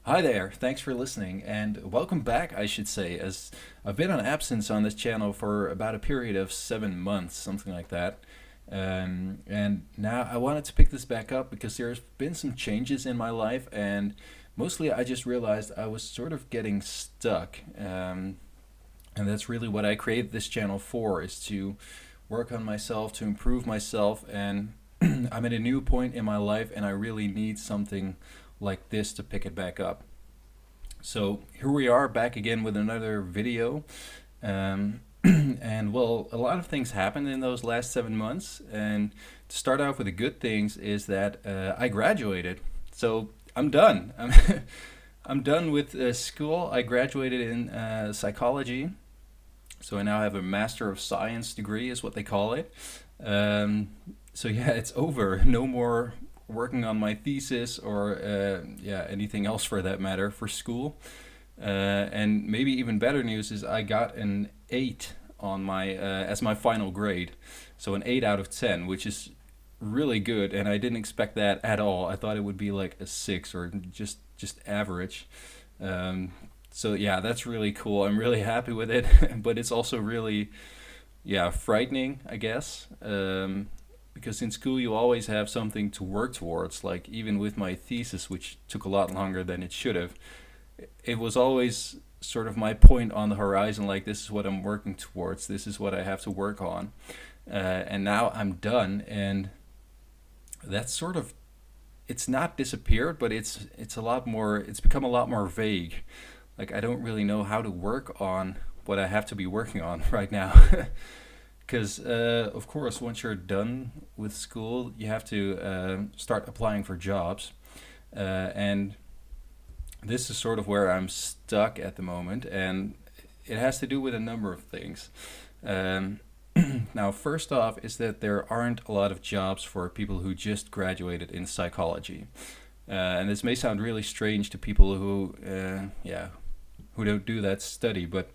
Hi there, thanks for listening, and welcome back, I should say, as I've been on absence on this channel for about a period of 7 months, something like that. And now I wanted to pick this back up because there's been some changes in my life, and mostly I just realized I was sort of getting stuck. And that's really what I created this channel for, is to work on myself, to improve myself, and I'm at a new point in my life, and I really need something like this to pick it back up. So here we are back again with another video. And well, a lot of things happened in those last 7 months. And to start off with the good things is that I graduated. So I'm done. I'm done with school. I graduated in psychology. So I now have a Master of Science degree, is what they call it. Um, so yeah, it's over. No more working on my thesis or yeah, anything else for that matter for school. And maybe even better news is I got an 8 on my as my final grade. So an 8 out of 10, which is really good, and I didn't expect that at all. I thought it would be like a 6 or just average. Um, so yeah, that's really cool. I'm really happy with it, but it's also really, yeah, frightening, I guess. Because in school you always have something to work towards. Like even with my thesis, which took a lot longer than it should have, it was always sort of my point on the horizon. Like, this is what I'm working towards. This is what I have to work on. And now I'm done, and that's sort of, it's not disappeared, but it's a lot more. It's become a lot more vague. Like, I don't really know how to work on what I have to be working on right now. Because, of course, once you're done with school, you have to start applying for jobs. And this is sort of where I'm stuck at the moment. And it has to do with a number of things. Um, Now, first off, is that there aren't a lot of jobs for people who just graduated in psychology. And this may sound really strange to people who, yeah, who don't do that study, but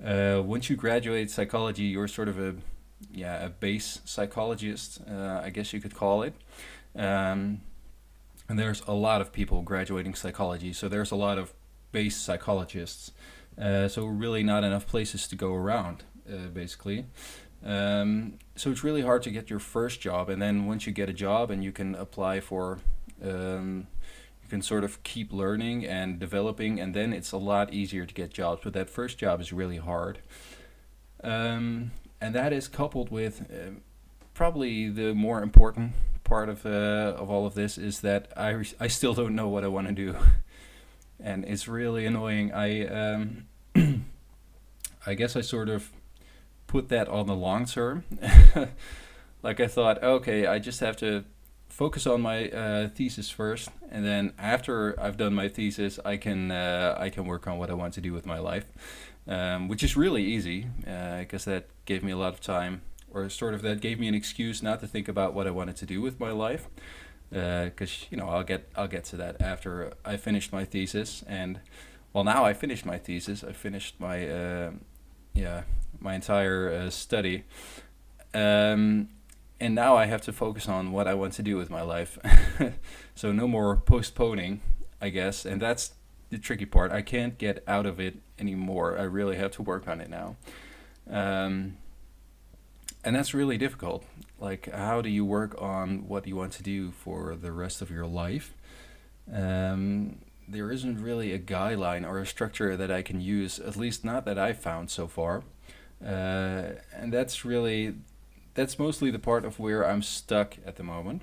once you graduate psychology, you're sort of a, yeah, a base psychologist, I guess you could call it. Um, and there's a lot of people graduating psychology, so there's a lot of base psychologists. So really not enough places to go around, basically. So it's really hard to get your first job, and then once you get a job and you can apply for, you can sort of keep learning and developing, and then it's a lot easier to get jobs. But that first job is really hard. And that is coupled with probably the more important part of all of this is that I still don't know what I want to do, and it's really annoying. I guess I sort of put that on the long term. Like, I thought, okay, I just have to focus on my thesis first, and then after I've done my thesis, I can work on what I want to do with my life, which is really easy because that gave me a lot of time, or sort of that gave me an excuse not to think about what I wanted to do with my life. Because I'll get to that after I finished my thesis, and well, now I finished my thesis. I finished my yeah, my entire study. Um, and now I have to focus on what I want to do with my life. So no more postponing, I guess, and that's the tricky part. I can't get out of it anymore. I really have to work on it now. Um, and that's really difficult. Like, how do you work on what you want to do for the rest of your life? There isn't really a guideline or a structure that I can use, at least not that I've found so far. And that's mostly the part of where I'm stuck at the moment,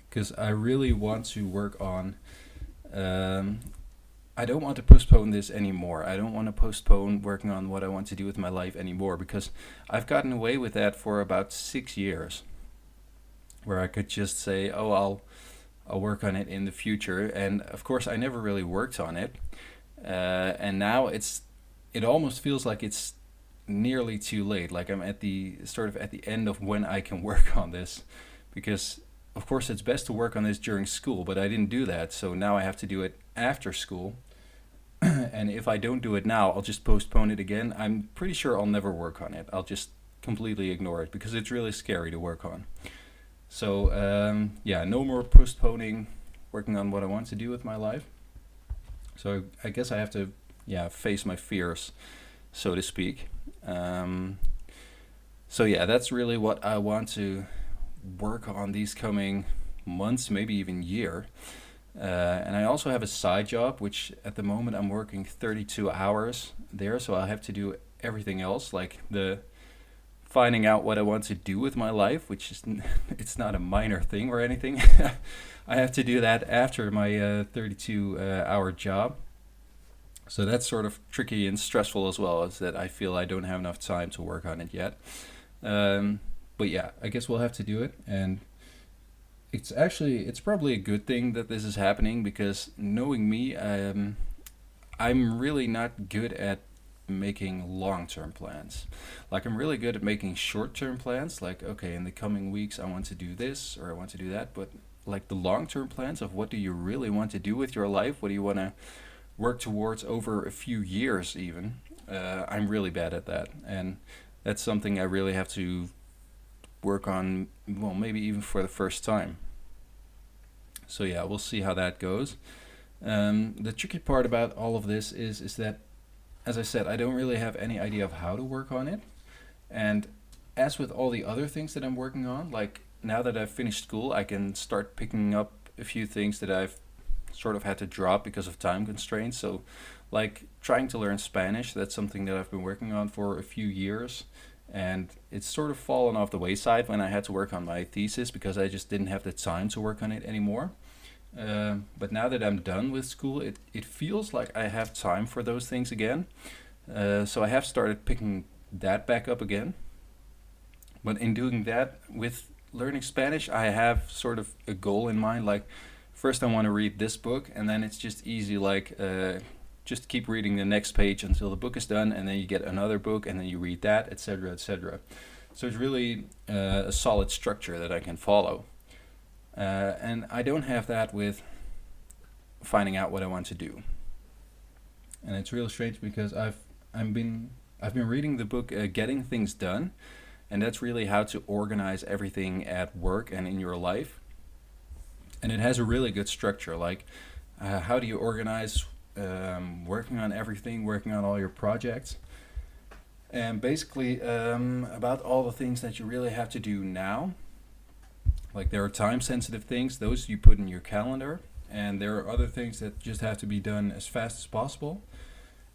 because I really want to work on. Um, I don't want to postpone this anymore. I don't want to postpone working on what I want to do with my life anymore, because I've gotten away with that for about 6 years, where I could just say, "Oh, I'll work on it in the future," and of course, I never really worked on it. And now it almost feels like it's nearly too late. Like, I'm at the sort of at the end of when I can work on this, because of course it's best to work on this during school, but I didn't do that, so now I have to do it after school. And if I don't do it now, I'll just postpone it again. I'm pretty sure I'll never work on it. I'll just completely ignore it because it's really scary to work on. So yeah, no more postponing working on what I want to do with my life. So I guess I have to, yeah, face my fears, so to speak. Um, so yeah, that's really what I want to work on these coming months, maybe even year. And I also have a side job, which at the moment I'm working 32 hours there, so I'll have to do everything else, like the finding out what I want to do with my life, which is it's not a minor thing or anything. I have to do that after my 32 hour job. So that's sort of tricky and stressful as well, is that I feel I don't have enough time to work on it yet. Um, but yeah, I guess we'll have to do it. And it's probably a good thing that this is happening because knowing me, I'm really not good at making long-term plans. Like I'm really good at making short-term plans. Like okay, in the coming weeks I want to do this or I want to do that. But like the long-term plans of what do you really want to do with your life? What do you want to work towards over a few years even? I'm really bad at that, and that's something I really have to work on. Well, maybe even for the first time. So yeah, we'll see how that goes. The tricky part about all of this is that, as I said, I don't really have any idea of how to work on it. And as with all the other things that I'm working on, like now that I've finished school, I can start picking up a few things that I've sort of had to drop because of time constraints. So, like trying to learn Spanish, that's something that I've been working on for a few years. And it's sort of fallen off the wayside when I had to work on my thesis because I just didn't have the time to work on it anymore. But now that I'm done with school, it feels like I have time for those things again. So I have started picking that back up again. But in doing that, with learning Spanish, I have sort of a goal in mind. Like, first I want to read this book, and then it's just easy, like, just keep reading the next page until the book is done, and then you get another book, and then you read that, etc., etc. So it's really a solid structure that I can follow. And I don't have that with finding out what I want to do. And it's real strange because I've been reading the book Getting Things Done, and that's really how to organize everything at work and in your life. And it has a really good structure, like how do you organize working on everything, working on all your projects, and basically about all the things that you really have to do now. Like there are time sensitive things, those you put in your calendar, and there are other things that just have to be done as fast as possible.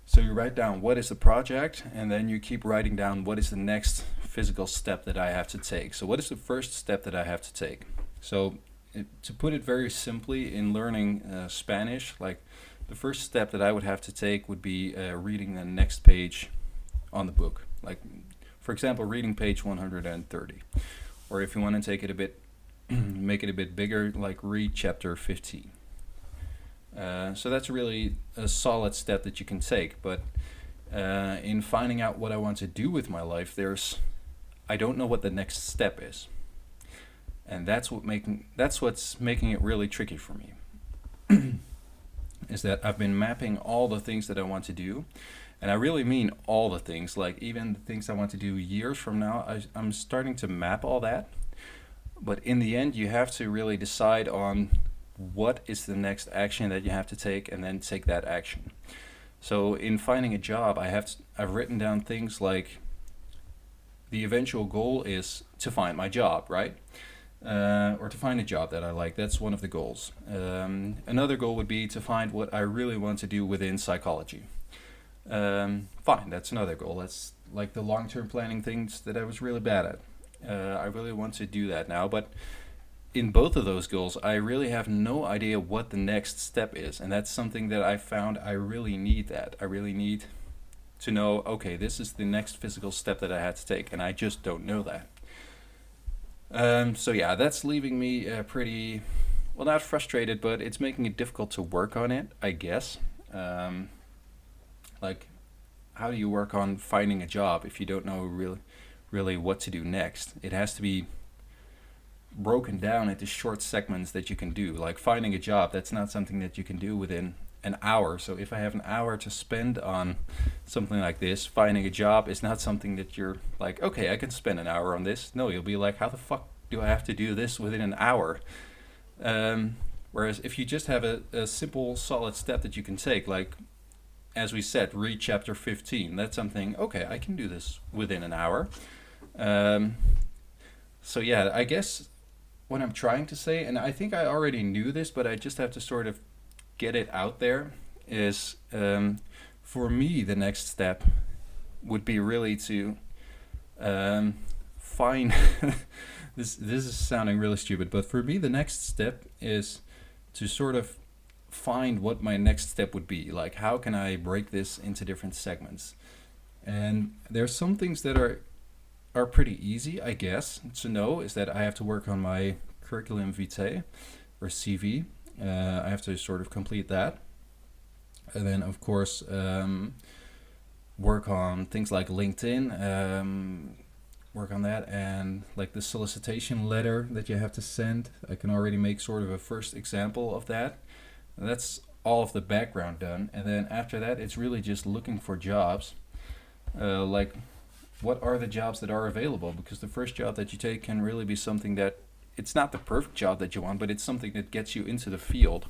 So you write down what is the project, and then you keep writing down what is the next physical step that I have to take. So what is the first step that I have to take? So to put it very simply, in learning Spanish, like the first step that I would have to take would be reading the next page on the book. Like, for example, reading page 130. Or if you want to take it a bit, make it a bit bigger, like read chapter 15. So that's really a solid step that you can take. But in finding out what I want to do with my life, I don't know what the next step is, and that's what's making it really tricky for me. Is that I've been mapping all the things that I want to do, and I really mean all the things. Like even the things I want to do years from now, I'm starting to map all that. But in the end, you have to really decide on what is the next action that you have to take, and then take that action. So in finding a job, I've written down things like the eventual goal is to find my job, right? Or to find a job that I like. That's one of the goals. Another goal would be to find what I really want to do within psychology. Fine, that's another goal. That's like the long-term planning things that I was really bad at. I really want to do that now, but in both of those goals, I really have no idea what the next step is, and that's something that I found I really need that. I really need to know, okay, this is the next physical step that I had to take, and I just don't know that. So yeah, that's leaving me pretty, well, not frustrated, but it's making it difficult to work on it, I guess. Like, how do you work on finding a job if you don't know really what to do next? It has to be broken down into short segments that you can do. Like finding a job, that's not something that you can do within an hour. So if I have an hour to spend on something like this, finding a job is not something that you're like, okay, I can spend an hour on this. No, you'll be like, how the fuck do I have to do this within an hour? Whereas if you just have a simple, solid step that you can take, like as we said, read chapter 15, that's something, okay, I can do this within an hour. Um, so yeah, I guess what I'm trying to say, and I think I already knew this, but I just have to sort of get it out there, is for me, the next step would be really to find this is sounding really stupid, but for me the next step is to sort of find what my next step would be. Like, how can I break this into different segments? And there's some things that are pretty easy, I guess, to know, is that I have to work on my curriculum vitae or CV. I have to sort of complete that. And then, of course, work on things like LinkedIn, work on that, and like the solicitation letter that you have to send. I can already make sort of a first example of that. That's all of the background done. And then after that, it's really just looking for jobs. Like, what are the jobs that are available? Because the first job that you take can really be something that, it's not the perfect job that you want, but it's something that gets you into the field.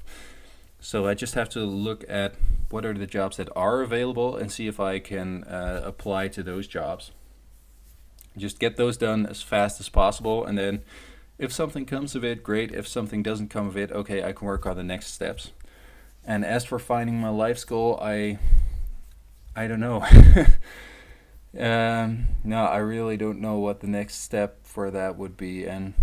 So I just have to look at what are the jobs that are available and see if I can apply to those jobs. Just get those done as fast as possible, and then if something comes of it, great. If something doesn't come of it, okay, I can work on the next steps. And as for finding my life's goal, I don't know. No, I really don't know what the next step for that would be. And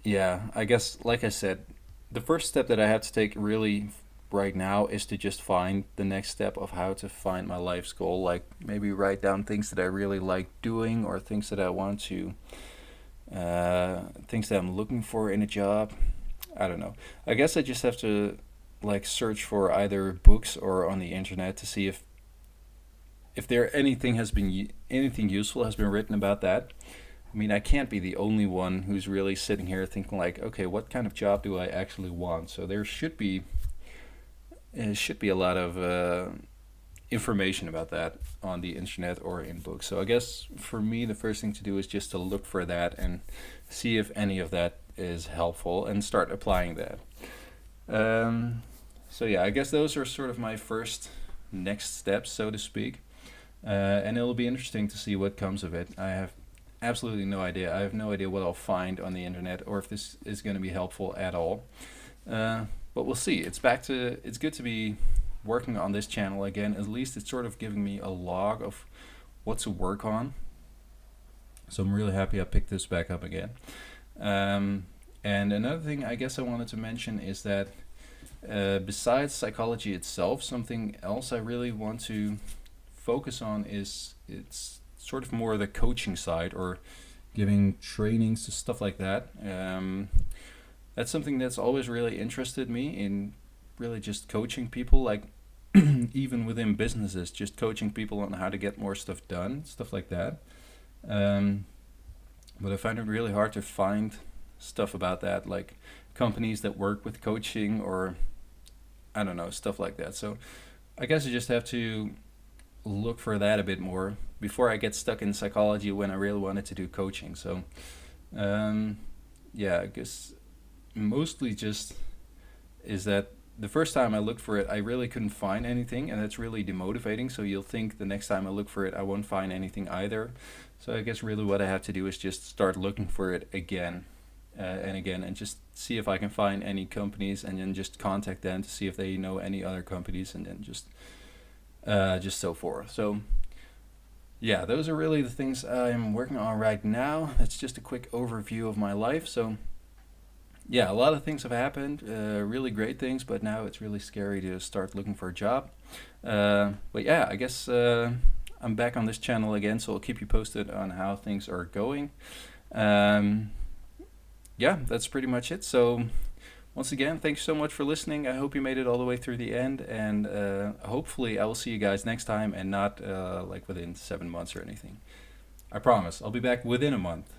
yeah, I guess, like I said, the first step that I have to take really right now is to just find the next step of how to find my life's goal. Like, maybe write down things that I really like doing, or things that I want to, things that I'm looking for in a job. I don't know. I guess I just have to like search for either books or on the internet to see if there anything anything useful has been written about that. I mean, I can't be the only one who's really sitting here thinking like, okay, what kind of job do I actually want? So there should be a lot of information about that on the internet or in books. So I guess for me, the first thing to do is just to look for that and see if any of that is helpful and start applying that. So yeah, I guess those are sort of my first next steps, so to speak. And it'll be interesting to see what comes of it. I have absolutely no idea. I have no idea what I'll find on the internet, or if this is going to be helpful at all. But we'll see. It's good to be working on this channel again. At least it's sort of giving me a log of what to work on. So I'm really happy I picked this back up again. And another thing I guess I wanted to mention is that besides psychology itself, something else I really want to focus on is, it's sort of more the coaching side, or giving trainings, stuff like that. That's something that's always really interested me, in really just coaching people, like even within businesses, just coaching people on how to get more stuff done, stuff like that. But I find it really hard to find stuff about that, like companies that work with coaching, or I don't know, stuff like that. So I guess I just have to look for that a bit more before I get stuck in psychology when I really wanted to do coaching. So yeah, I guess mostly just is that the first time I looked for it, I really couldn't find anything, and that's really demotivating. So you'll think the next time I look for it, I won't find anything either. So I guess really what I have to do is just start looking for it again and again, and just see if I can find any companies, and then just contact them to see if they know any other companies, and then just so forth. So yeah, those are really the things I'm working on right now. That's just a quick overview of my life. So yeah, a lot of things have happened, really great things, but now it's really scary to start looking for a job. But yeah, I guess I'm back on this channel again, so I'll keep you posted on how things are going. Yeah, that's pretty much it. So once again, thanks so much for listening. I hope you made it all the way through the end, and hopefully I will see you guys next time, and not like within 7 months or anything. I promise, I'll be back within a month.